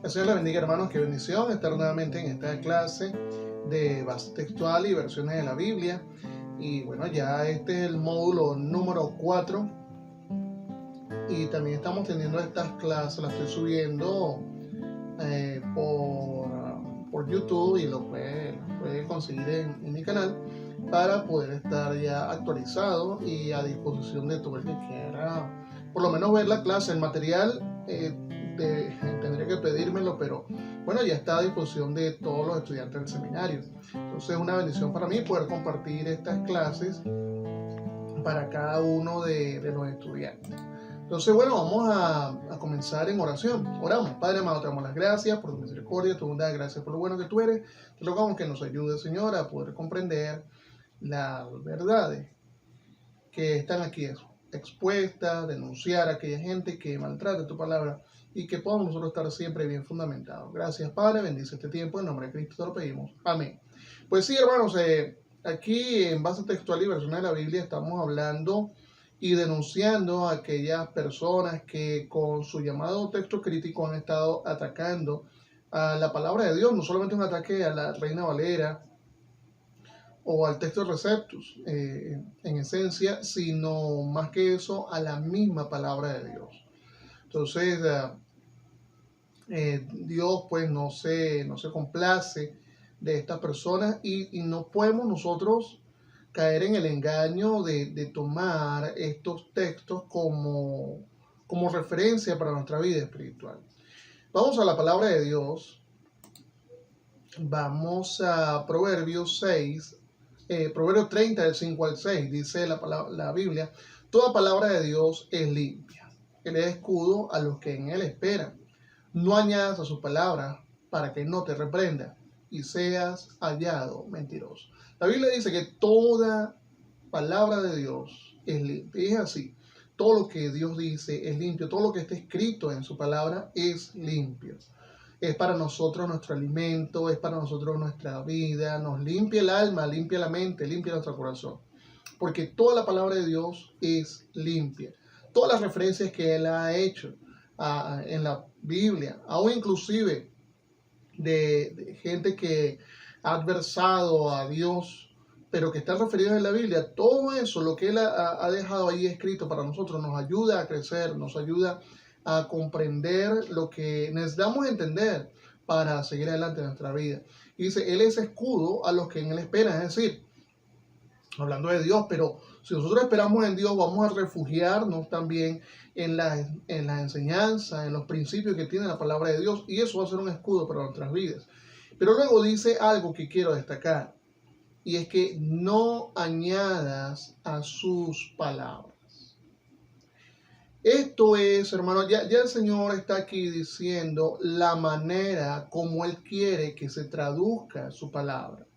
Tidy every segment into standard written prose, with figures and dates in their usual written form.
El Señor les bendiga, hermanos, qué bendición estar nuevamente en esta clase de base textual y versiones de la Biblia. Y bueno, ya este es el módulo número 4 y también estamos teniendo estas clases, las estoy subiendo por YouTube y lo puede conseguir en mi canal para poder estar ya actualizado y a disposición de todo el que quiera por lo menos ver la clase. El material tendría que pedírmelo, pero bueno, ya está a disposición de todos los estudiantes del seminario. Entonces es una bendición para mí poder compartir estas clases para cada uno de los estudiantes. Entonces, bueno, vamos a comenzar en oración. Oramos. Padre amado, te damos las gracias por tu misericordia, tu bondad, gracias por lo bueno que tú eres. Te rogamos que nos ayude, Señor, a poder comprender las verdades que están aquí expuestas, denunciar a aquella gente que maltrata tu palabra y que podamos nosotros estar siempre bien fundamentados. Gracias, Padre, bendice este tiempo, en nombre de Cristo te lo pedimos. Amén. Pues sí, hermanos, aquí en base textual y versión de la Biblia estamos hablando y denunciando a aquellas personas que con su llamado texto crítico han estado atacando a la palabra de Dios, no solamente un ataque a la Reina Valera o al texto Receptus en esencia, sino más que eso a la misma palabra de Dios. Entonces Dios pues no se complace de estas personas y no podemos nosotros caer en el engaño de tomar estos textos como referencia para nuestra vida espiritual. Vamos a la palabra de Dios. Vamos a Proverbios 6, Proverbios 30, del 5 al 6. Dice la Biblia: toda palabra de Dios es limpia. Él es escudo a los que en él esperan. No añadas a su palabra para que no te reprenda y seas hallado mentiroso. La Biblia dice que toda palabra de Dios es limpia. Y es así. Todo lo que Dios dice es limpio. Todo lo que está escrito en su palabra es limpio. Es para nosotros nuestro alimento, es para nosotros nuestra vida. Nos limpia el alma, limpia la mente, limpia nuestro corazón. Porque toda la palabra de Dios es limpia. Todas las referencias que Él ha hecho en la Biblia, aún inclusive de gente que ha adversado a Dios, pero que están referidos en la Biblia, todo eso, lo que Él ha dejado ahí escrito para nosotros, nos ayuda a crecer, nos ayuda a comprender lo que necesitamos entender para seguir adelante en nuestra vida. Y dice, Él es escudo a los que en Él esperan, es decir, hablando de Dios, pero si nosotros esperamos en Dios, vamos a refugiarnos también en la enseñanza, en los principios que tiene la palabra de Dios, y eso va a ser un escudo para nuestras vidas. Pero luego dice algo que quiero destacar, y es que no añadas a sus palabras. Esto es, hermano, ya el Señor está aquí diciendo la manera como Él quiere que se traduzca su palabra.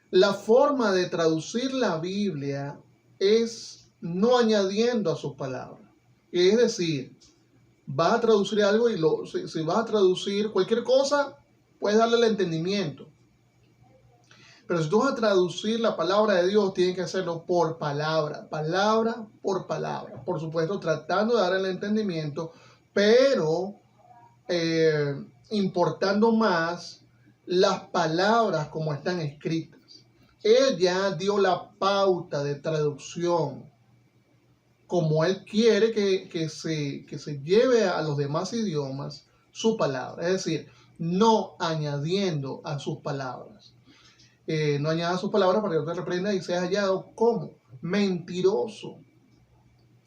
La forma de traducir la Biblia es no añadiendo a sus palabras. Es decir, vas a traducir algo y si vas a traducir cualquier cosa, puedes darle el entendimiento. Pero si tú vas a traducir la palabra de Dios, tienes que hacerlo por palabra por palabra. Por supuesto, tratando de dar el entendimiento, pero importando más las palabras como están escritas. Él ya dio la pauta de traducción, como Él quiere que se lleve a los demás idiomas su palabra. Es decir, no añadiendo a sus palabras. No añadas sus palabras para que no te reprenda y seas hallado como mentiroso.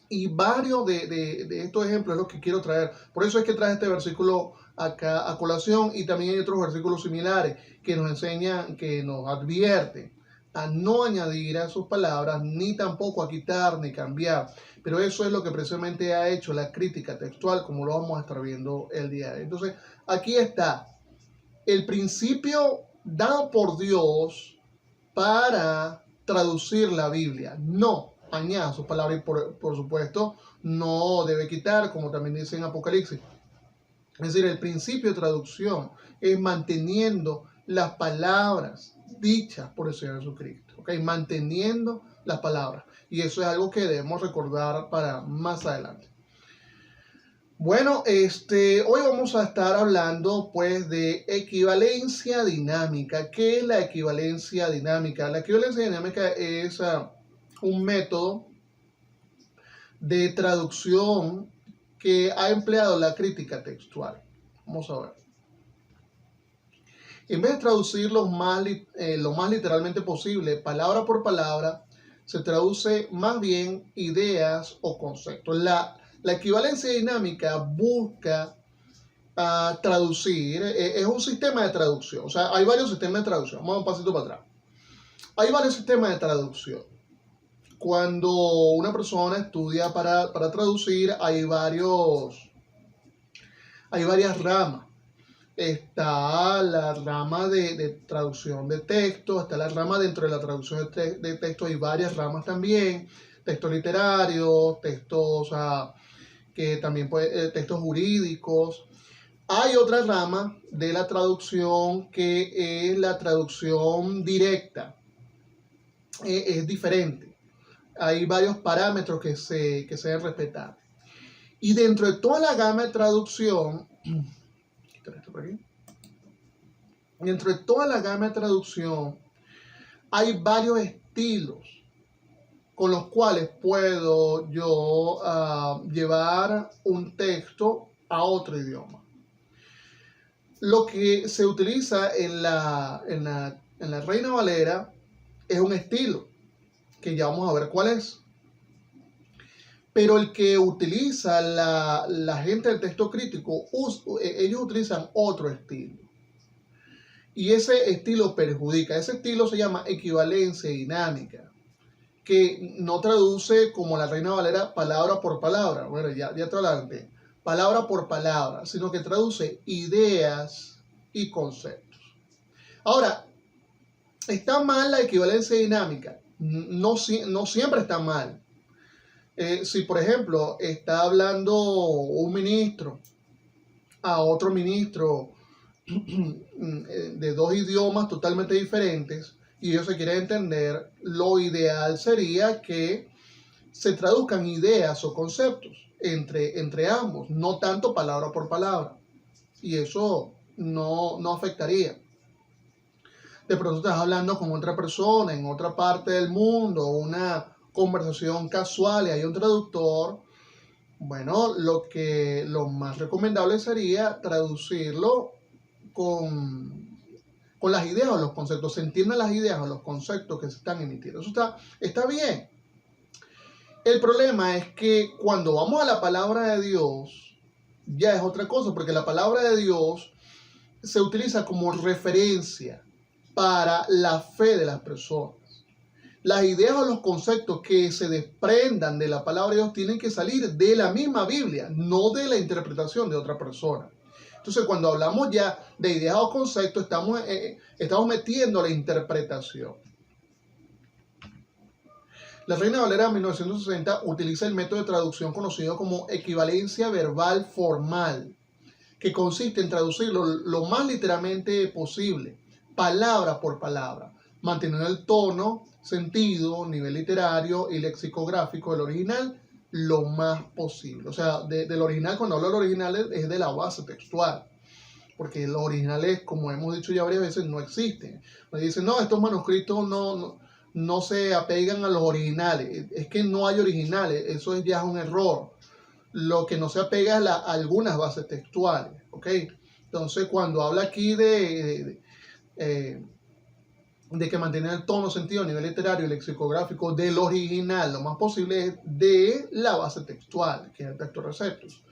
Y varios de estos ejemplos es lo que quiero traer. Por eso es que traje este versículo acá a colación, y también hay otros versículos similares que nos enseñan, que nos advierten a no añadir a sus palabras, ni tampoco a quitar ni cambiar. Pero eso es lo que precisamente ha hecho la crítica textual, como lo vamos a estar viendo el día de hoy. Entonces, aquí está el principio dado por Dios para traducir la Biblia. No añada sus palabras, y por supuesto no debe quitar, como también dice en Apocalipsis. Es decir, el principio de traducción es manteniendo las palabras dichas por el Señor Jesucristo, ¿okay? Manteniendo las palabras. Y eso es algo que debemos recordar para más adelante. Bueno, hoy vamos a estar hablando pues de equivalencia dinámica. ¿Qué es la equivalencia dinámica? La equivalencia dinámica es un método de traducción que ha empleado la crítica textual. Vamos a ver. En vez de traducir lo más literalmente posible, palabra por palabra, se traduce más bien ideas o conceptos. La equivalencia dinámica busca traducir, es un sistema de traducción. O sea, hay varios sistemas de traducción. Vamos un pasito para atrás. Hay varios sistemas de traducción. Cuando una persona estudia para traducir, hay varias ramas. Está la rama de traducción de texto, está la rama dentro de la traducción de texto, hay varias ramas también, textos literarios, textos que también textos jurídicos. Hay otra rama de la traducción que es la traducción directa, es diferente. Hay varios parámetros que se deben respetar. Y dentro de toda la gama de traducción, dentro de toda la gama de traducción, hay varios estilos con los cuales puedo yo llevar un texto a otro idioma. Lo que se utiliza en la Reina Valera es un estilo, que ya vamos a ver cuál es. Pero el que utiliza la gente del texto crítico, ellos utilizan otro estilo. Y ese estilo perjudica. Ese estilo se llama equivalencia dinámica, que no traduce como la Reina Valera palabra por palabra. Bueno, ya te adelanté. Palabra por palabra, sino que traduce ideas y conceptos. Ahora, ¿está mal la equivalencia dinámica? No siempre está mal. Si, por ejemplo, está hablando un ministro a otro ministro de dos idiomas totalmente diferentes y ellos se quieren entender, lo ideal sería que se traduzcan ideas o conceptos entre ambos, no tanto palabra por palabra. Y eso no afectaría. De pronto estás hablando con otra persona en otra parte del mundo, una conversación casual y hay un traductor. Bueno, lo más recomendable sería traducirlo con las ideas o los conceptos. Se entiendan las ideas o los conceptos que se están emitiendo. Eso está bien. El problema es que cuando vamos a la palabra de Dios, ya es otra cosa, porque la palabra de Dios se utiliza como referencia para la fe de las personas. Las ideas o los conceptos que se desprendan de la palabra de Dios tienen que salir de la misma Biblia, no de la interpretación de otra persona. Entonces, cuando hablamos ya de ideas o conceptos, estamos metiendo la interpretación. La Reina Valera 1960 utiliza el método de traducción conocido como equivalencia verbal formal, que consiste en traducirlo lo más literalmente posible, palabra por palabra, manteniendo el tono, sentido, nivel literario y lexicográfico del original lo más posible. O sea, del original, cuando hablo del original es de la base textual, porque los originales, como hemos dicho ya varias veces, no existen. Me dicen, no, estos manuscritos no se apegan a los originales. Es que no hay originales, eso ya es un error. Lo que no se apega es a algunas bases textuales, ¿ok? Entonces, cuando habla aquí de que mantiene el tono, sentido, nivel literario y lexicográfico del original, lo más posible es de la base textual, que es el texto receptus.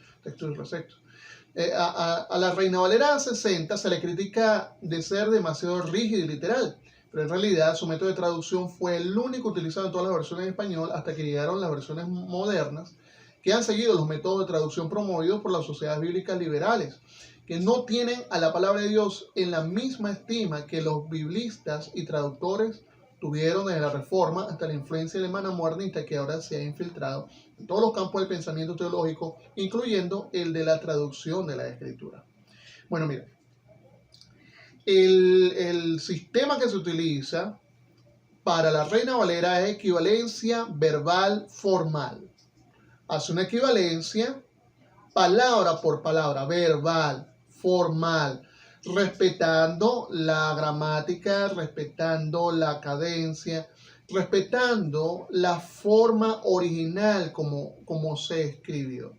A la Reina Valera 60 se le critica de ser demasiado rígido y literal, pero en realidad su método de traducción fue el único utilizado en todas las versiones en español hasta que llegaron las versiones modernas, que han seguido los métodos de traducción promovidos por las sociedades bíblicas liberales, que no tienen a la palabra de Dios en la misma estima que los biblistas y traductores tuvieron desde la Reforma hasta la influencia alemana modernista que ahora se ha infiltrado en todos los campos del pensamiento teológico, incluyendo el de la traducción de la Escritura. Bueno, mira, el sistema que se utiliza para la Reina Valera es equivalencia verbal formal. Hace una equivalencia palabra por palabra, verbal, formal, respetando la gramática, respetando la cadencia, respetando la forma original como se escribió.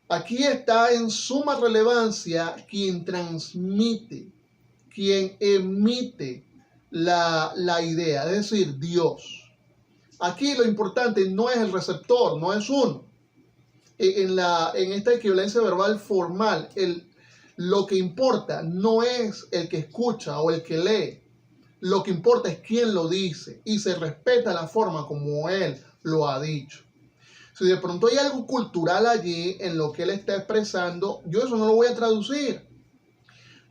Aquí está en suma relevancia quien transmite, quien emite la idea, es decir, Dios. Aquí lo importante no es el receptor, no es uno. En esta equivalencia verbal formal, lo que importa no es el que escucha o el que lee. Lo que importa es quién lo dice y se respeta la forma como él lo ha dicho. Si de pronto hay algo cultural allí en lo que él está expresando, yo eso no lo voy a traducir.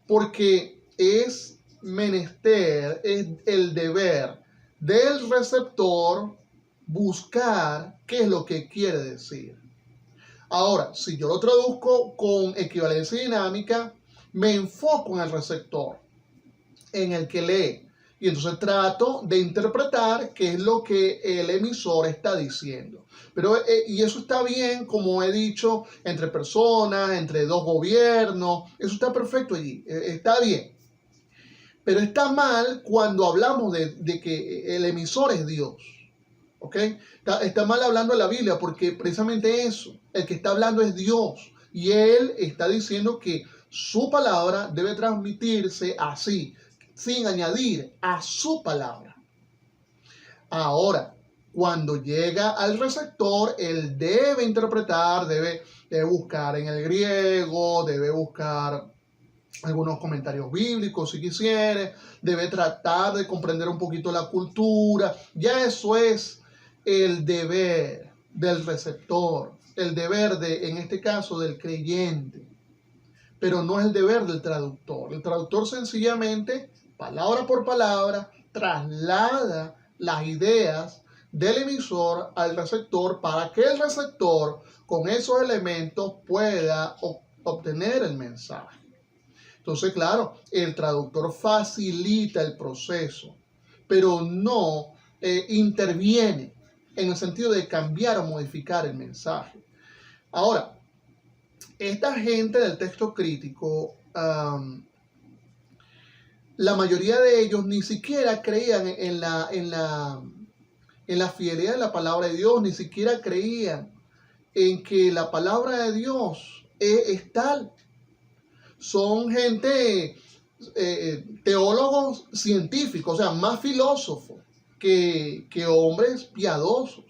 Porque es menester, es el deber del receptor buscar qué es lo que quiere decir. Ahora, si yo lo traduzco con equivalencia dinámica, me enfoco en el receptor, en el que lee. Y entonces trato de interpretar qué es lo que el emisor está diciendo. Y eso está bien, como he dicho, entre personas, entre dos gobiernos. Eso está perfecto allí, está bien. Pero está mal cuando hablamos de que el emisor es Dios. ¿Ok? Está mal hablando de la Biblia porque precisamente eso, el que está hablando es Dios. Y Él está diciendo que su palabra debe transmitirse así, sin añadir a su palabra. Ahora, cuando llega al receptor, él debe interpretar, debe buscar en el griego, debe buscar algunos comentarios bíblicos si quisiere, debe tratar de comprender un poquito la cultura. Ya eso es el deber del receptor, el deber en este caso, del creyente. Pero no es el deber del traductor. El traductor sencillamente, palabra por palabra, traslada las ideas del emisor al receptor para que el receptor con esos elementos pueda obtener el mensaje. Entonces, claro, el traductor facilita el proceso, pero no interviene en el sentido de cambiar o modificar el mensaje. Ahora, esta gente del texto crítico, la mayoría de ellos ni siquiera creían en la fidelidad de la palabra de Dios, ni siquiera creían en que la palabra de Dios es tal. Son gente, teólogos científicos, o sea, más filósofos que hombres piadosos.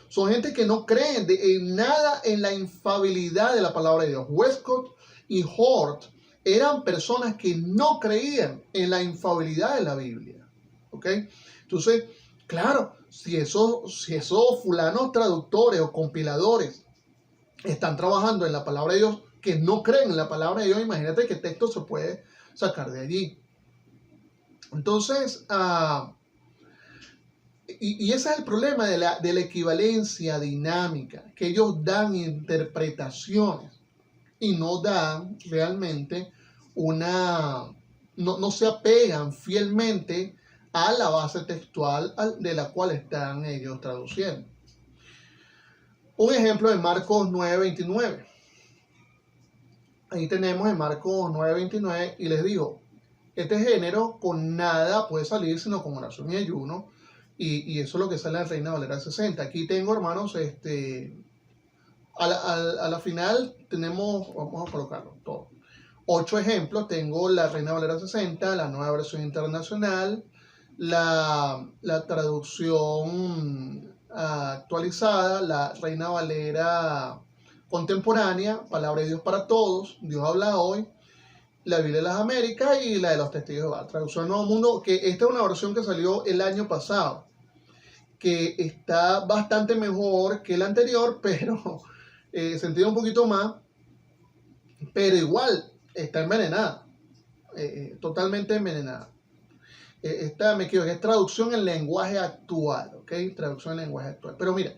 Son gente que no creen en nada en la infalibilidad de la palabra de Dios. Westcott y Hort eran personas que no creían en la infalibilidad de la Biblia. ¿Ok? Entonces, claro, si esos fulanos traductores o compiladores están trabajando en la palabra de Dios, que no creen en la palabra de Dios, imagínate qué texto se puede sacar de allí. Entonces, y ese es el problema de la equivalencia dinámica, que ellos dan interpretaciones y no dan realmente no se apegan fielmente a la base textual de la cual están ellos traduciendo. Un ejemplo de Marcos 9:29. Ahí tenemos en Marcos 9:29 y les digo, este género con nada puede salir sino con oración y ayuno. Y eso es lo que sale en Reina Valera 60. Aquí tengo, hermanos, a la final tenemos, vamos a colocarlo todo. 8 ejemplos. Tengo la Reina Valera 60, la nueva versión internacional, la traducción actualizada, la Reina Valera contemporánea, Palabra de Dios para Todos, Dios habla hoy, la Biblia de las Américas y la de los Testigos de Jehová, traducción Nuevo Mundo, que esta es una versión que salió el año pasado, que está bastante mejor que la anterior, pero se entiende un poquito más, pero igual está envenenada, totalmente envenenada. Esta, me equivoqué, es traducción en lenguaje actual, ¿ok? Traducción en lenguaje actual. Pero mira,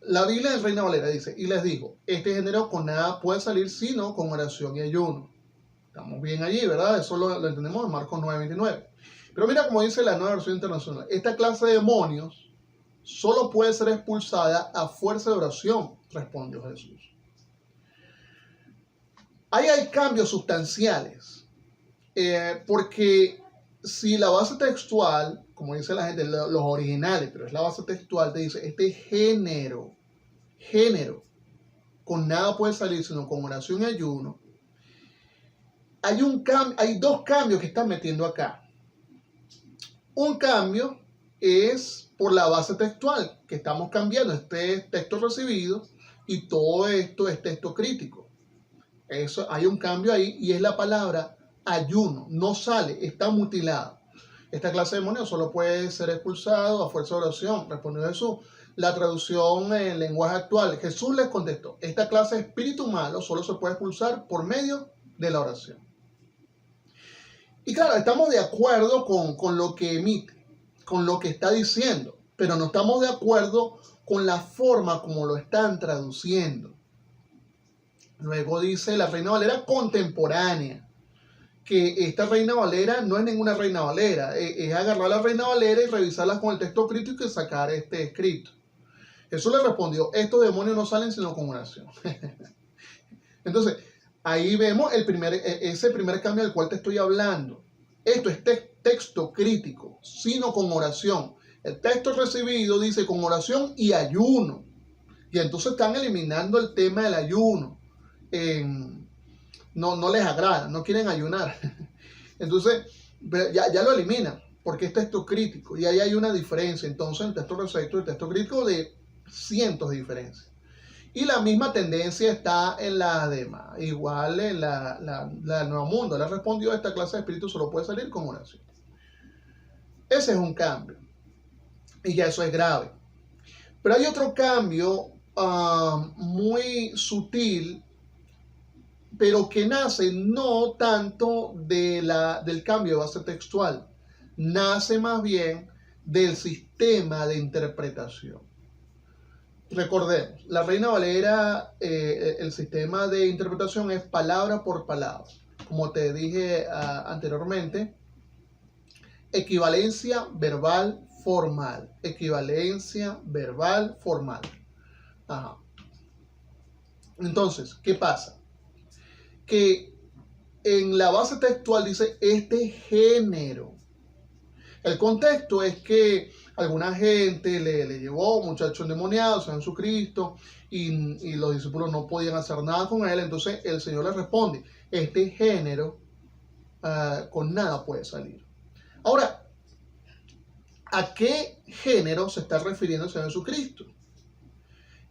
la Biblia de Reina Valera dice, y les digo, este género con nada puede salir sino con oración y ayuno. Estamos bien allí, ¿verdad? Eso lo entendemos en Marcos 9:29. Pero mira como dice la nueva versión internacional. Esta clase de demonios solo puede ser expulsada a fuerza de oración, respondió Jesús. Ahí hay cambios sustanciales, porque si la base textual, como dice la gente, los originales, pero es la base textual, te dice, este género, con nada puede salir sino con oración y ayuno. Hay dos cambios que están metiendo acá. Un cambio es por la base textual, que estamos cambiando este texto recibido y todo esto es texto crítico. Eso, hay un cambio ahí y es la palabra ayuno. No sale, está mutilado. Esta clase de demonio solo puede ser expulsado a fuerza de oración, respondió Jesús. La traducción en lenguaje actual, Jesús les contestó, esta clase de espíritu malo solo se puede expulsar por medio de la oración. Y claro, estamos de acuerdo con lo que emite, con lo que está diciendo, pero no estamos de acuerdo con la forma como lo están traduciendo. Luego dice la Reina Valera contemporánea, que esta Reina Valera no es ninguna Reina Valera, es agarrar la Reina Valera y revisarla con el texto crítico y sacar este escrito. Jesús le respondió, estos demonios no salen sino con oración. Entonces, ahí vemos ese primer cambio del cual te estoy hablando. Esto es texto crítico, sino con oración. El texto recibido dice con oración y ayuno. Y entonces están eliminando el tema del ayuno. No les agrada, no quieren ayunar. Entonces, ya lo eliminan, porque es texto crítico. Y ahí hay una diferencia. Entonces, el texto receptor y el texto crítico de cientos de diferencias. Y la misma tendencia está en la demás. Igual en la Nuevo Mundo. Le respondió, esta clase de espíritu solo puede salir con oración. Ese es un cambio. Y ya eso es grave. Pero hay otro cambio muy sutil, pero que nace no tanto del cambio de base textual. Nace más bien del sistema de interpretación. Recordemos, la Reina Valera, el sistema de interpretación es palabra por palabra. Como te dije anteriormente, equivalencia verbal formal. Equivalencia verbal formal. Ajá. Entonces, ¿qué pasa? Que en la base textual dice este género. El contexto es que alguna gente le llevó muchacho endemoniado, Señor Jesucristo, y los discípulos no podían hacer nada con él. Entonces el Señor le responde, este género con nada puede salir. Ahora, ¿a qué género se está refiriendo el Señor Jesucristo?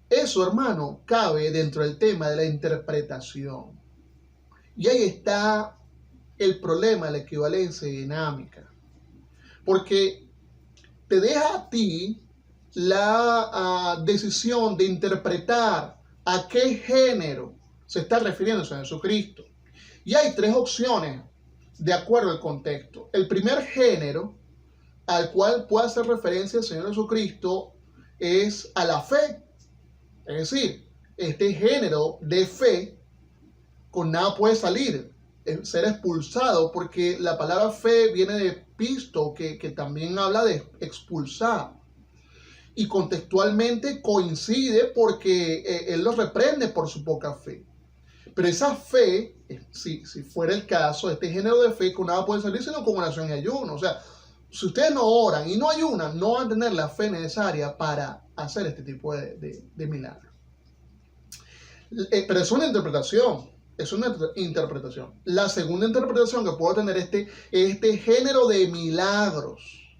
Eso, hermano, cabe dentro del tema de la interpretación. Y ahí está el problema de la equivalencia dinámica. Porque te deja a ti la decisión de interpretar a qué género se está refiriendo el Señor Jesucristo. Y hay tres opciones de acuerdo al contexto. El primer género al cual puede hacer referencia el Señor Jesucristo es a la fe. Es decir, este género de fe con nada puede salir, ser expulsado, porque la palabra fe viene de pisto, que también habla de expulsar. Y contextualmente coincide porque él los reprende por su poca fe. Pero esa fe, si fuera el caso, este género de fe con nada puede salir sino con oración y ayuno. O sea, si ustedes no oran y no ayunan, no van a tener la fe necesaria para hacer este tipo de milagros. Pero es una interpretación. Es una interpretación. La segunda interpretación que puedo tener este género de milagros.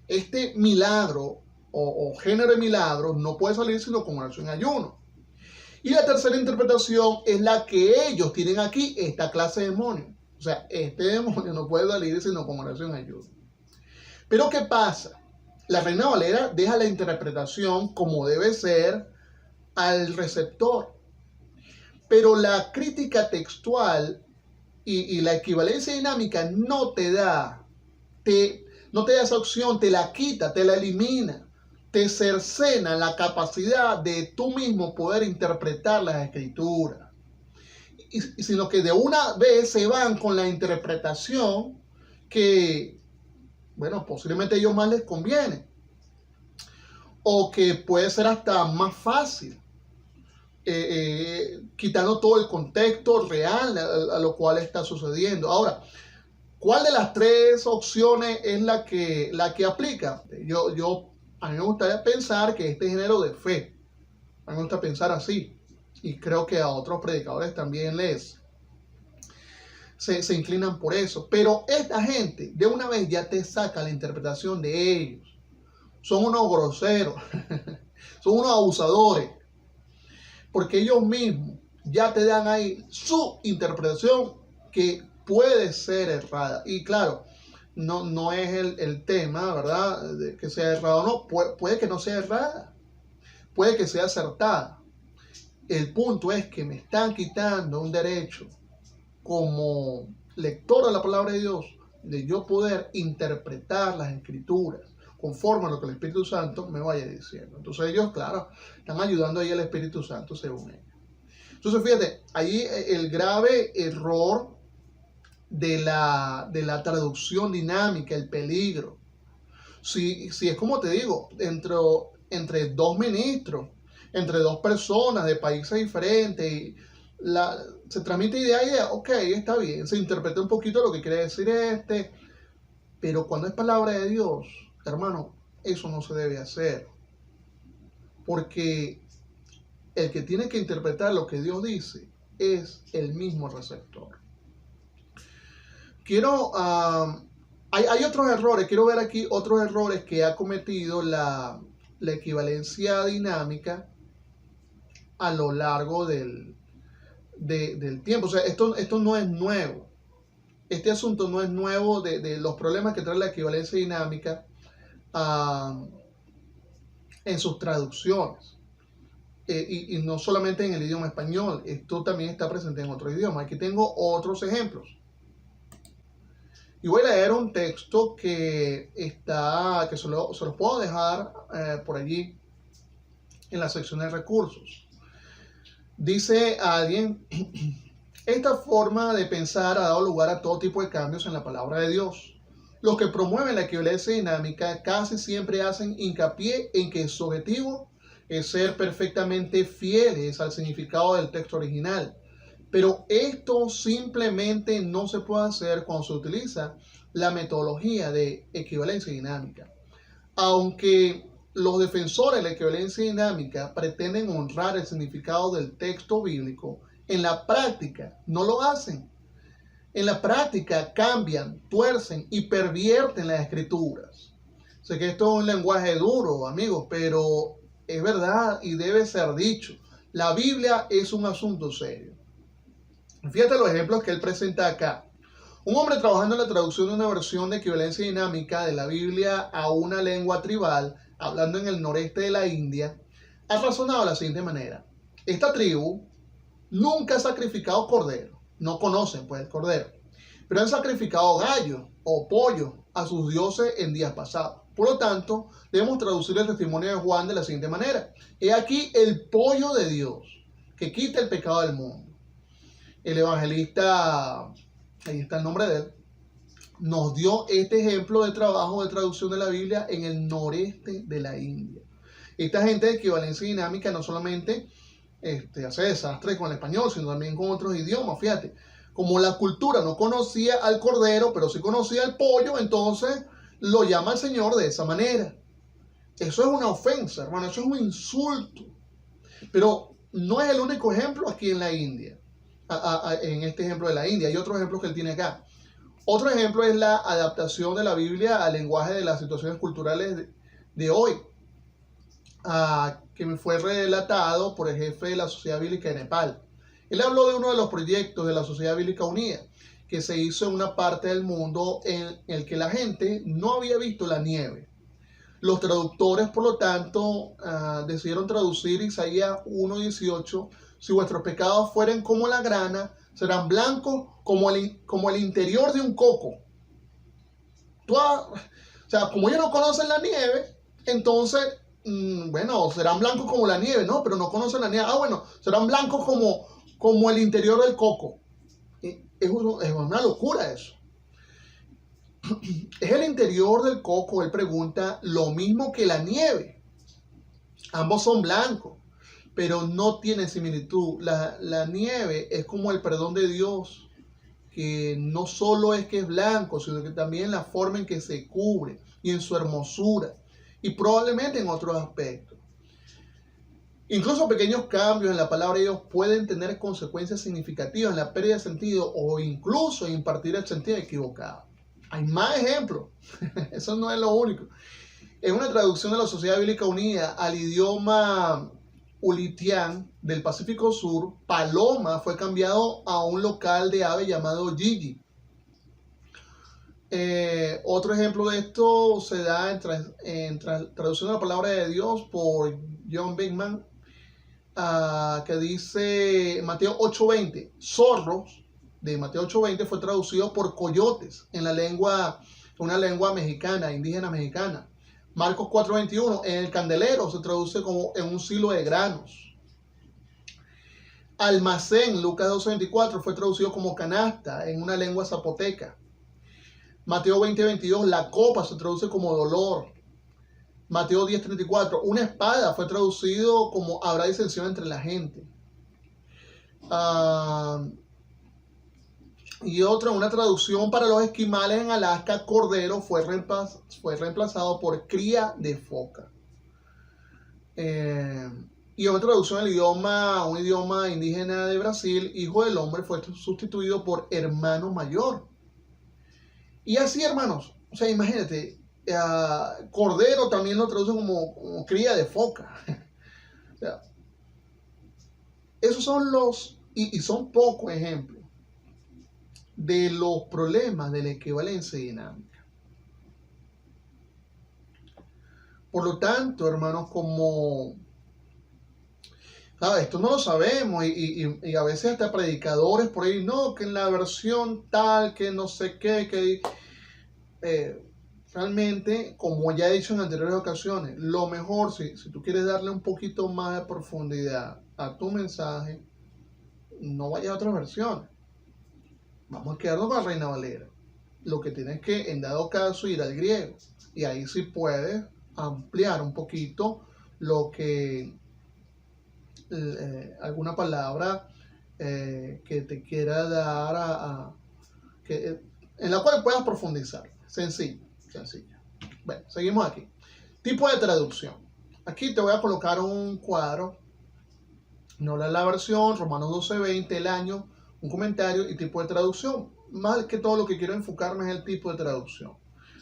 Este milagro o género de milagros no puede salir sino con oración y ayuno. Y la tercera interpretación es la que ellos tienen aquí, esta clase de demonio. O sea, este demonio no puede salir sino con oración y ayuno. Pero ¿qué pasa? La Reina Valera deja la interpretación como debe ser al receptor. Pero la crítica textual y la equivalencia dinámica no te da esa opción, te la quita, te la elimina, te cercena la capacidad de tú mismo poder interpretar las escrituras. Sino que de una vez se van con la interpretación que, bueno, posiblemente a ellos más les conviene. O que puede ser hasta más fácil. quitando todo el contexto real a lo cual está sucediendo. Ahora, ¿cuál de las tres opciones es la que aplica? A mí me gustaría pensar que este género de fe, a mí me gusta pensar así, y creo que a otros predicadores también se inclinan por eso. Pero esta gente de una vez ya te saca la interpretación de ellos. Son unos groseros, son unos abusadores, porque ellos mismos ya te dan ahí su interpretación que puede ser errada. Y claro, no es el tema, ¿verdad?, de que sea errada o no. Puede que no sea errada, puede que sea acertada. El punto es que me están quitando un derecho como lector de la palabra de Dios, de yo poder interpretar las escrituras conforme a lo que el Espíritu Santo me vaya diciendo. Entonces ellos, claro, están ayudando ahí al Espíritu Santo según ellos. Entonces fíjate, ahí el grave error de la traducción dinámica, el peligro. Si es como te digo, entre dos ministros, entre dos personas de países diferentes, y se transmite idea, ok, está bien, se interpreta un poquito lo que quiere decir pero cuando es palabra de Dios, hermano, eso no se debe hacer. Porque el que tiene que interpretar lo que Dios dice es el mismo receptor. Hay otros errores, quiero ver aquí otros errores que ha cometido la equivalencia dinámica a lo largo del tiempo. O sea, esto no es nuevo. Este asunto no es nuevo de los problemas que trae la equivalencia dinámica en sus traducciones. Y no solamente en el idioma español, esto también está presente en otros idiomas. Aquí tengo otros ejemplos. Y voy a leer un texto que se los puedo dejar por allí en la sección de recursos. Dice alguien: esta forma de pensar ha dado lugar a todo tipo de cambios en la palabra de Dios. Los que promueven la equivalencia dinámica casi siempre hacen hincapié en que su objetivo es ser perfectamente fieles al significado del texto original. Pero esto simplemente no se puede hacer cuando se utiliza la metodología de equivalencia dinámica. Aunque los defensores de la equivalencia dinámica pretenden honrar el significado del texto bíblico, en la práctica no lo hacen. En la práctica cambian, tuercen y pervierten las escrituras. Sé que esto es un lenguaje duro, amigos, pero es verdad y debe ser dicho. La Biblia es un asunto serio. Fíjate los ejemplos que él presenta acá. Un hombre trabajando en la traducción de una versión de equivalencia dinámica de la Biblia a una lengua tribal, hablando en el noreste de la India, ha razonado de la siguiente manera. Esta tribu nunca ha sacrificado cordero, no conocen pues el cordero, pero han sacrificado gallo o pollo a sus dioses en días pasados. Por lo tanto, debemos traducir el testimonio de Juan de la siguiente manera. He aquí el pollo de Dios que quita el pecado del mundo. El evangelista, ahí está el nombre de él, nos dio este ejemplo de trabajo de traducción de la Biblia en el noreste de la India. Esta gente de equivalencia dinámica no solamente hace desastre con el español, sino también con otros idiomas. Fíjate, como la cultura no conocía al cordero, pero sí conocía al pollo, entonces lo llama el Señor de esa manera. Eso es una ofensa, hermano, eso es un insulto. Pero no es el único ejemplo aquí en la India. En este ejemplo de la India, hay otros ejemplos que él tiene acá. Otro ejemplo es la adaptación de la Biblia al lenguaje de las situaciones culturales de hoy, que me fue relatado por el jefe de la Sociedad Bíblica de Nepal. Él habló de uno de los proyectos de la Sociedad Bíblica Unida que se hizo en una parte del mundo en el que la gente no había visto la nieve. Los traductores, por lo tanto, decidieron traducir Isaías 1:18: si vuestros pecados fueren como la grana, serán blancos como el interior de un coco. O sea, como ellos no conocen la nieve, entonces, bueno, serán blancos como la nieve. No, pero no conocen la nieve. Bueno, serán blancos como el interior del coco. Es una locura eso. ¿Es el interior del coco, él pregunta, lo mismo que la nieve? Ambos son blancos, pero no tiene similitud. La nieve es como el perdón de Dios, que no solo es que es blanco, sino que también la forma en que se cubre y en su hermosura y probablemente en otros aspectos. Incluso pequeños cambios en la palabra de Dios pueden tener consecuencias significativas en la pérdida de sentido o incluso impartir el sentido equivocado. Hay más ejemplos, eso no es lo único. En una traducción de la Sociedad Bíblica Unida al idioma Ulitián del Pacífico Sur, paloma fue cambiado a un local de ave llamado Gigi. Otro ejemplo de esto se da en traducción de la palabra de Dios por John Bigman, que dice Mateo 8:20, zorros de Mateo 8:20 fue traducido por coyotes en una lengua mexicana, indígena mexicana. Marcos 4:21, en el candelero se traduce como en un silo de granos. Almacén, Lucas 12:24, fue traducido como canasta en una lengua zapoteca. Mateo 20:22, la copa se traduce como dolor. Mateo 10:34, una espada fue traducido como habrá disensión entre la gente. Y otra, una traducción para los esquimales en Alaska, cordero fue reemplazado por cría de foca. Y otra traducción al un idioma indígena de Brasil, hijo del hombre fue sustituido por hermano mayor. Y así, hermanos, o sea, imagínate, cordero también lo traducen como cría de foca. O sea, esos son y son pocos ejemplos de los problemas de la equivalencia dinámica. Por lo tanto, hermanos, esto no lo sabemos y a veces hasta predicadores por ahí, no, que en la versión tal, que no sé qué, que realmente, como ya he dicho en anteriores ocasiones, lo mejor, si tú quieres darle un poquito más de profundidad a tu mensaje, no vayas a otras versiones. Vamos a quedarnos con la Reina Valera. Lo que tienes que, en dado caso, ir al griego. Y ahí sí puedes ampliar un poquito lo que alguna palabra que te quiera dar en la cual puedas profundizar. Sencillo. Bueno, seguimos aquí. Tipo de traducción. Aquí te voy a colocar un cuadro. No la versión, Romanos 12:20, el año, un comentario y tipo de traducción. Más que todo lo que quiero enfocarme es el tipo de traducción.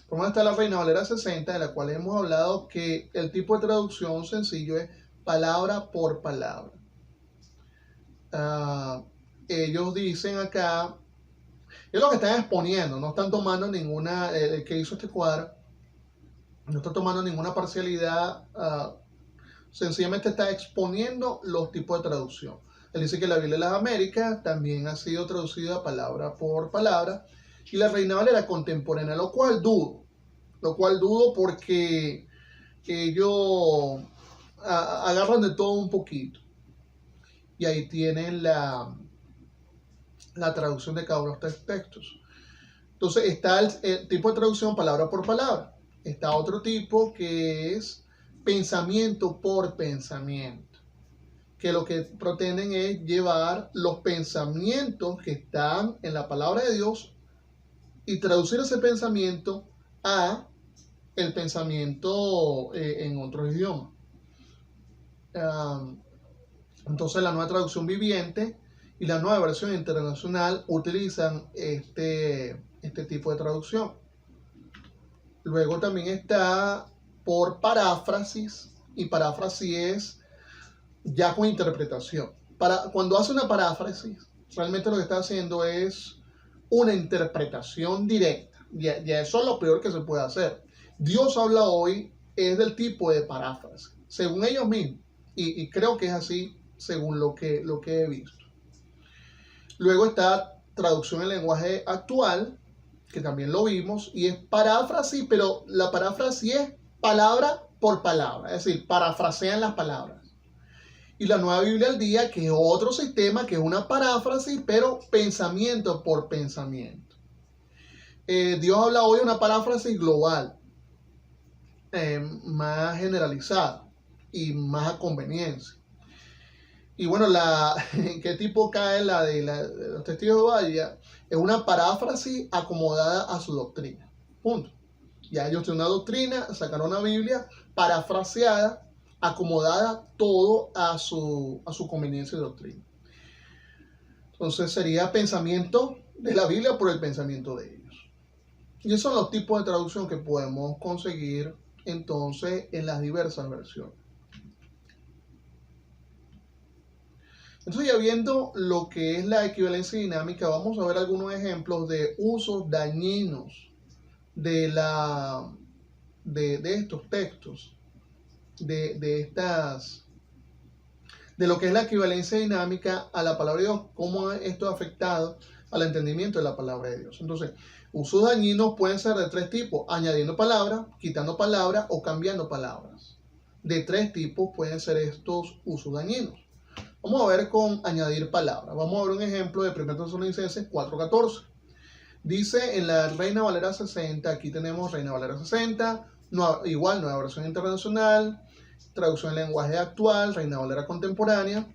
Por ejemplo, está la Reina Valera 60, de la cual hemos hablado que el tipo de traducción sencillo es palabra por palabra. Ellos dicen acá, es lo que están exponiendo, no están tomando ninguna, el que hizo este cuadro, no está tomando ninguna parcialidad, sencillamente está exponiendo los tipos de traducción. Él dice que la Biblia de las Américas también ha sido traducida palabra por palabra y la Reina Valera contemporánea, lo cual dudo porque ellos agarran de todo un poquito y ahí tienen la traducción de cada uno de estos textos. Entonces está el tipo de traducción palabra por palabra. Está otro tipo que es pensamiento por pensamiento, que lo que pretenden es llevar los pensamientos que están en la palabra de Dios y traducir ese pensamiento a el pensamiento en otros idiomas. Entonces la nueva traducción viviente y la nueva versión internacional utilizan este tipo de traducción. Luego también está por paráfrasis, y paráfrasis es ya con interpretación. Cuando hace una paráfrasis, realmente lo que está haciendo es una interpretación directa. Ya eso es lo peor que se puede hacer. Dios habla hoy es del tipo de paráfrasis, según ellos mismos, y creo que es así según lo que he visto. Luego está traducción en lenguaje actual, que también lo vimos, y es paráfrasis, pero la paráfrasis es palabra por palabra, es decir, parafrasean las palabras. Y la Nueva Biblia al Día, que es otro sistema, que es una paráfrasis, pero pensamiento por pensamiento. Dios habla hoy de una paráfrasis global, más generalizada y más a conveniencia. Y bueno, ¿en qué tipo cae la de los testigos de Jehová? Ya es una paráfrasis acomodada a su doctrina. Punto. Ya ellos tienen una doctrina, sacaron una Biblia parafraseada, acomodada todo a su conveniencia y doctrina. Entonces sería pensamiento de la Biblia por el pensamiento de ellos. Y esos son los tipos de traducción que podemos conseguir entonces en las diversas versiones. Entonces, ya viendo lo que es la equivalencia dinámica, vamos a ver algunos ejemplos de usos dañinos de estos textos, de lo que es la equivalencia dinámica a la palabra de Dios, cómo esto ha afectado al entendimiento de la palabra de Dios. Entonces, usos dañinos pueden ser de tres tipos: añadiendo palabras, quitando palabras o cambiando palabras. De tres tipos pueden ser estos usos dañinos. Vamos a ver con añadir palabras. Vamos a ver un ejemplo de 1 Tesalonicenses 4:14. Dice en la Reina Valera 60, aquí tenemos Reina Valera 60, igual nueva versión internacional, traducción en lenguaje actual, Reina Valera contemporánea,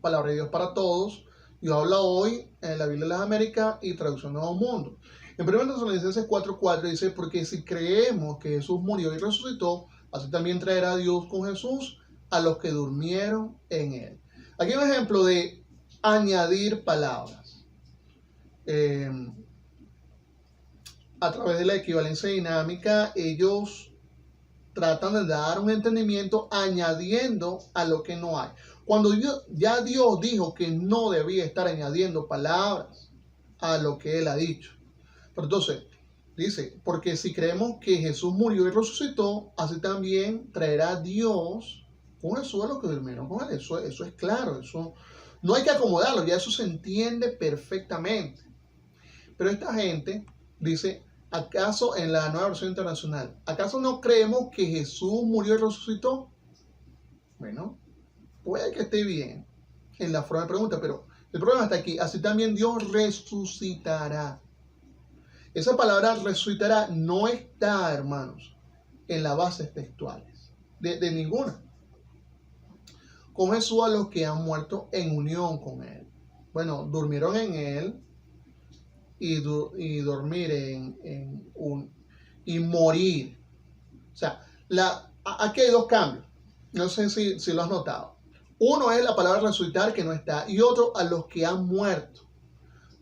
Palabra de Dios para todos. Yo hablo hoy en la Biblia de las Américas y traducción Nuevo Mundo. En 1 Tesalonicenses 4:4 dice: porque si creemos que Jesús murió y resucitó, así también traerá Dios con Jesús a los que durmieron en él. Aquí hay un ejemplo de añadir palabras. A través de la equivalencia dinámica, ellos tratan de dar un entendimiento añadiendo a lo que no hay. Cuando ya Dios dijo que no debía estar añadiendo palabras a lo que Él ha dicho. Pero entonces, dice: porque si creemos que Jesús murió y resucitó, así también traerá Dios con Jesús a los que durmieron con Él. Eso es claro, eso no hay que acomodarlo, ya eso se entiende perfectamente. Pero esta gente dice: ¿acaso en la nueva versión internacional, acaso no creemos que Jesús murió y resucitó? Bueno, puede que esté bien en la forma de pregunta, pero el problema está aquí: así también Dios resucitará. Esa palabra resucitará no está, hermanos, en las bases textuales, de ninguna. Con Jesús a los que han muerto en unión con Él. Bueno, durmieron en Él y dormir y morir. O sea, aquí hay dos cambios. No sé si lo has notado. Uno es la palabra resucitar, que no está, y otro a los que han muerto.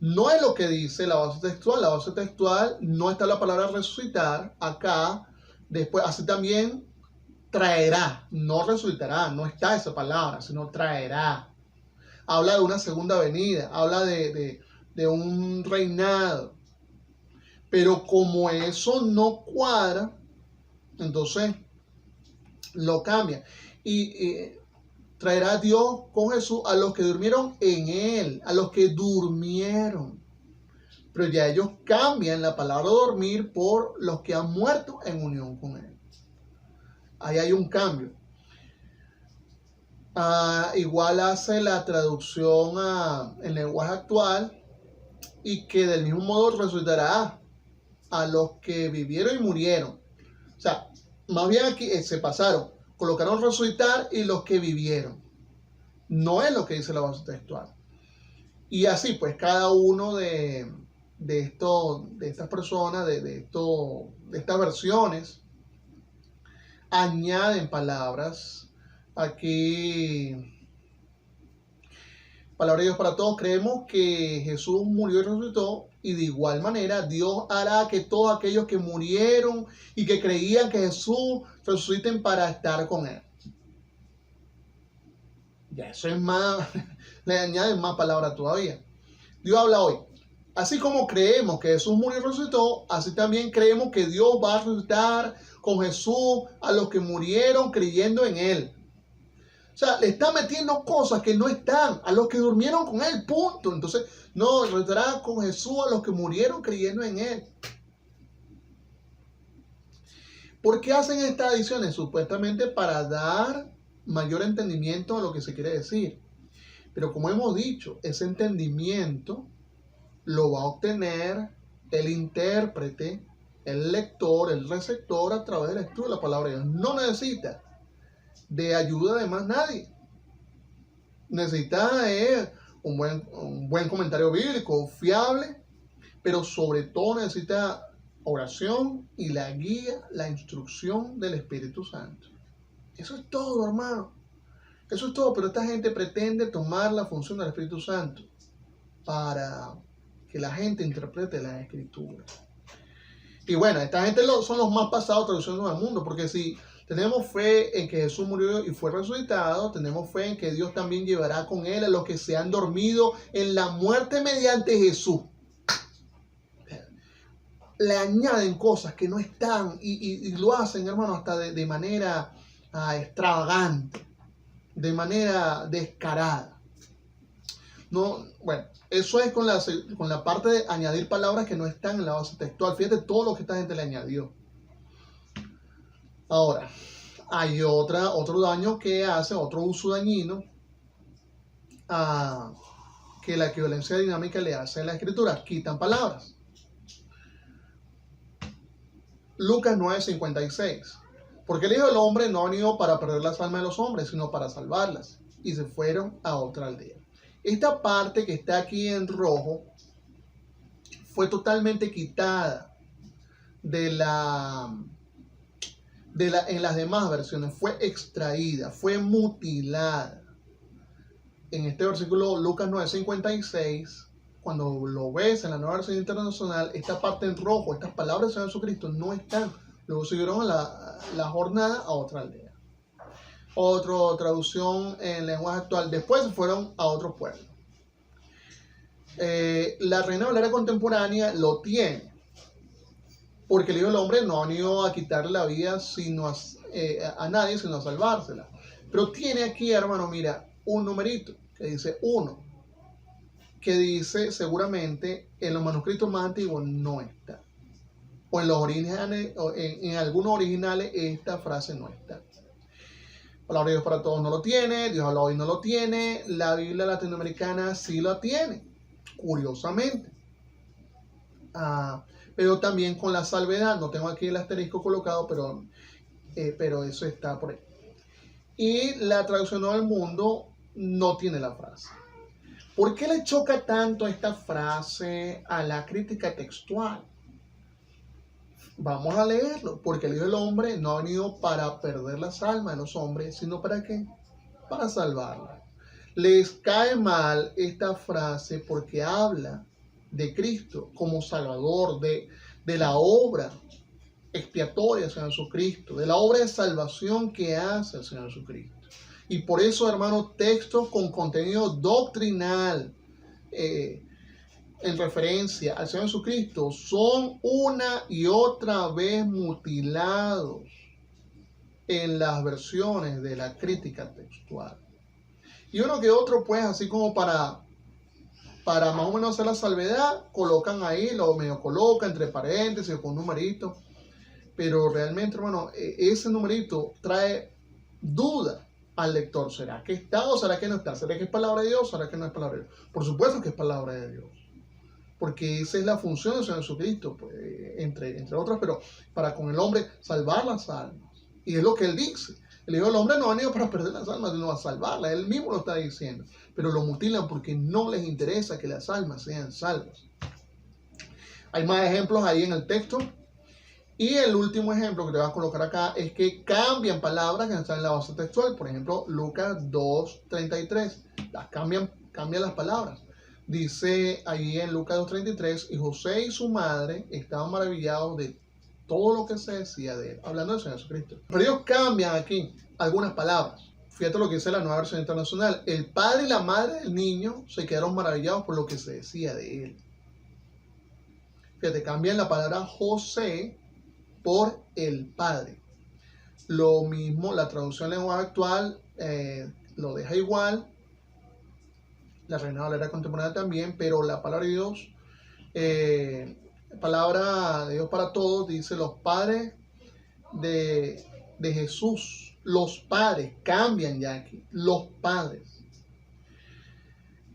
No es lo que dice la base textual. La base textual no está la palabra resucitar. Acá, después, así también traerá, no resucitará, no está esa palabra, sino traerá. Habla de una segunda venida, habla de un reinado. Pero como eso no cuadra, entonces lo cambia. Y traerá Dios con Jesús a los que durmieron en Él, a los que durmieron. Pero ya ellos cambian la palabra dormir por los que han muerto en unión con Él. Ahí hay un cambio. Igual hace la traducción en lenguaje actual, y que del mismo modo resucitará a los que vivieron y murieron. O sea, más bien aquí se pasaron, colocaron resucitar y los que vivieron. No es lo que dice la base textual. Y así pues cada uno de estas personas, de estas versiones, añaden palabras. Aquí, palabra de Dios para todos, creemos que Jesús murió y resucitó, y de igual manera Dios hará que todos aquellos que murieron y que creían que Jesús resuciten para estar con Él. Ya eso es más, le añaden más palabras todavía. Dios habla hoy: así como creemos que Jesús murió y resucitó, así también creemos que Dios va a resucitar con Jesús a los que murieron creyendo en Él. O sea, le está metiendo cosas que no están, a los que durmieron con Él, punto. Entonces, no, resucitará con Jesús a los que murieron creyendo en Él. ¿Por qué hacen estas adiciones? Supuestamente para dar mayor entendimiento a lo que se quiere decir. Pero como hemos dicho, ese entendimiento lo va a obtener el intérprete, el lector, el receptor, a través del estudio de la palabra de Dios. No necesita de ayuda de más nadie. Necesita un buen comentario bíblico, fiable, pero sobre todo necesita oración y la guía, la instrucción del Espíritu Santo. Eso es todo, hermano. Eso es todo, pero esta gente pretende tomar la función del Espíritu Santo para que la gente interprete las Escrituras. Y bueno, esta gente son los más pasados traduciendo al mundo, porque si tenemos fe en que Jesús murió y fue resucitado, tenemos fe en que Dios también llevará con él a los que se han dormido en la muerte mediante Jesús. Le añaden cosas que no están y lo hacen, hermano, hasta de manera extravagante, de manera descarada. No, bueno, eso es con la parte de añadir palabras que no están en la base textual. Fíjate todo lo que esta gente le añadió. Ahora, hay otro daño que hace, otro uso dañino que la equivalencia dinámica le hace a la escritura. Quitan palabras. Lucas 9:56. Porque el Hijo del Hombre no ha venido para perder las almas de los hombres, sino para salvarlas. Y se fueron a otra aldea. Esta parte que está aquí en rojo fue totalmente quitada en las demás versiones. Fue extraída, fue mutilada. En este versículo, Lucas 9:56, cuando lo ves en la Nueva Versión Internacional, esta parte en rojo, estas palabras de Señor Jesucristo no están. Luego siguieron la jornada a otra aldea. Otra traducción en lenguaje actual. Después se fueron a otro pueblo. La Reina Valera contemporánea lo tiene. Porque el Hijo del Hombre no ha venido a quitarle la vida a nadie, sino a salvársela. Pero tiene aquí, hermano, mira, un numerito que dice 1. Que dice seguramente en los manuscritos más antiguos no está. O en los originales, en algunos originales esta frase no está. Palabra de Dios para todos no lo tiene, Dios habla hoy no lo tiene, la Biblia latinoamericana sí lo tiene, curiosamente. Pero también con la salvedad, no tengo aquí el asterisco colocado, pero eso está por ahí. Y la traducción Nuevo del Mundo no tiene la frase. ¿Por qué le choca tanto esta frase a la crítica textual? Vamos a leerlo, porque el Hijo del Hombre no ha venido para perder las almas de los hombres, sino ¿para qué? Para salvarlas. Les cae mal esta frase porque habla de Cristo como Salvador, de la obra expiatoria del Señor Jesucristo, de la obra de salvación que hace el Señor Jesucristo. Y por eso, hermanos, textos con contenido doctrinal, en referencia al Señor Jesucristo, son una y otra vez mutilados en las versiones de la crítica textual. Y uno que otro, pues, así como para más o menos hacer la salvedad, colocan ahí, lo medio colocan entre paréntesis o con un numerito. Pero realmente, hermano, ese numerito trae duda al lector. ¿Será que está o será que no está? ¿Será que es palabra de Dios o será que no es palabra de Dios? Por supuesto que es palabra de Dios. Porque esa es la función del Señor Jesucristo, pues, entre otras, pero para con el hombre salvar las almas. Y es lo que Él dice. El Hijo del Hombre no ha venido para perder las almas, sino a salvarlas. Él mismo lo está diciendo. Pero lo mutilan porque no les interesa que las almas sean salvas. Hay más ejemplos ahí en el texto. Y el último ejemplo que te voy a colocar acá es que cambian palabras que no están en la base textual. Por ejemplo, Lucas 2:33. Cambian las palabras. Dice ahí en Lucas 2:33, y José y su madre estaban maravillados de todo lo que se decía de él, hablando del Señor Jesucristo. Pero ellos cambian aquí algunas palabras. Fíjate lo que dice la Nueva Versión Internacional. El padre y la madre del niño se quedaron maravillados por lo que se decía de él. Fíjate, cambian la palabra José por el padre. Lo mismo, la traducción en lenguaje actual lo deja igual. La Reina Valera contemporánea también, pero la palabra de Dios, palabra de Dios para todos, dice los padres de Jesús. Los padres, cambian ya aquí, los padres.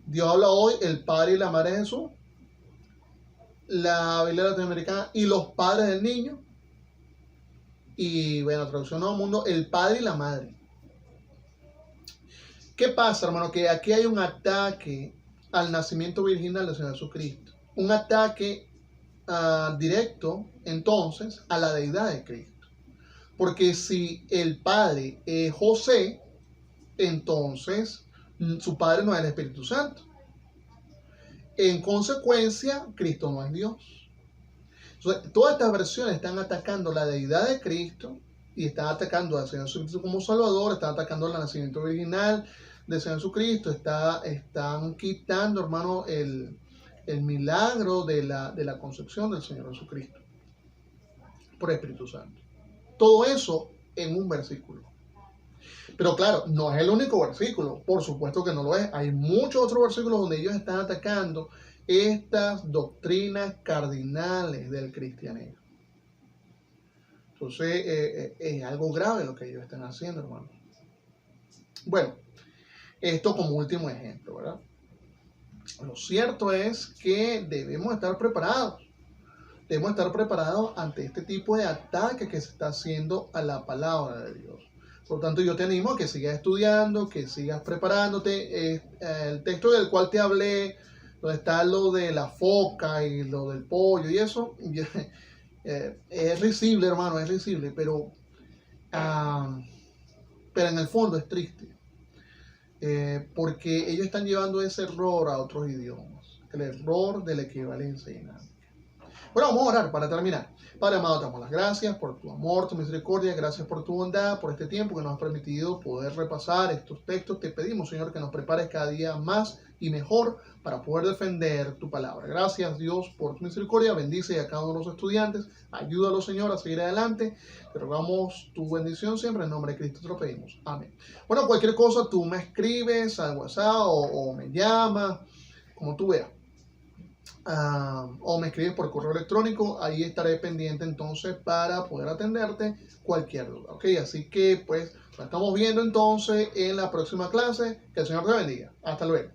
Dios habla hoy, el padre y la madre de Jesús. La Biblia latinoamericana, y los padres del niño. Y bueno, traducción Nuevo Mundo, el padre y la madre. ¿Qué pasa, hermano? Que aquí hay un ataque al nacimiento virginal del Señor Jesucristo. Un ataque directo, entonces, a la deidad de Cristo. Porque si el padre es José, entonces su padre no es el Espíritu Santo. En consecuencia, Cristo no es Dios. Entonces, todas estas versiones están atacando la deidad de Cristo y están atacando al Señor Jesucristo como Salvador, están atacando el nacimiento original del Señor Jesucristo, están quitando, hermano, el milagro de la concepción del Señor Jesucristo por el Espíritu Santo. Todo eso en un versículo. Pero claro, no es el único versículo, por supuesto que no lo es. Hay muchos otros versículos donde ellos están atacando estas doctrinas cardinales del cristianismo. Entonces, es algo grave lo que ellos están haciendo, hermano. Bueno, esto como último ejemplo, ¿verdad? Lo cierto es que debemos estar preparados. Debemos estar preparados ante este tipo de ataque que se está haciendo a la palabra de Dios. Por lo tanto, yo te animo a que sigas estudiando, que sigas preparándote. El texto del cual te hablé, donde está lo de la foca y lo del pollo y eso, es risible, hermano, es risible, pero en el fondo es triste. Porque ellos están llevando ese error a otros idiomas, el error de la equivalencia dinámica. Bueno, vamos a orar para terminar. Padre amado, te damos las gracias por tu amor, tu misericordia, gracias por tu bondad, por este tiempo que nos has permitido poder repasar estos textos. Te pedimos, Señor, que nos prepares cada día más y mejor para poder defender tu palabra. Gracias, Dios, por tu misericordia. Bendice a cada uno de los estudiantes. Ayúdalos, Señor, a seguir adelante. Te rogamos tu bendición siempre. En nombre de Cristo te lo pedimos. Amén. Bueno, cualquier cosa, tú me escribes al WhatsApp o me llamas, como tú veas. O me escribes por correo electrónico, ahí estaré pendiente entonces para poder atenderte cualquier duda, ¿ok? Así que pues nos estamos viendo entonces en la próxima clase, que el Señor te bendiga, hasta luego.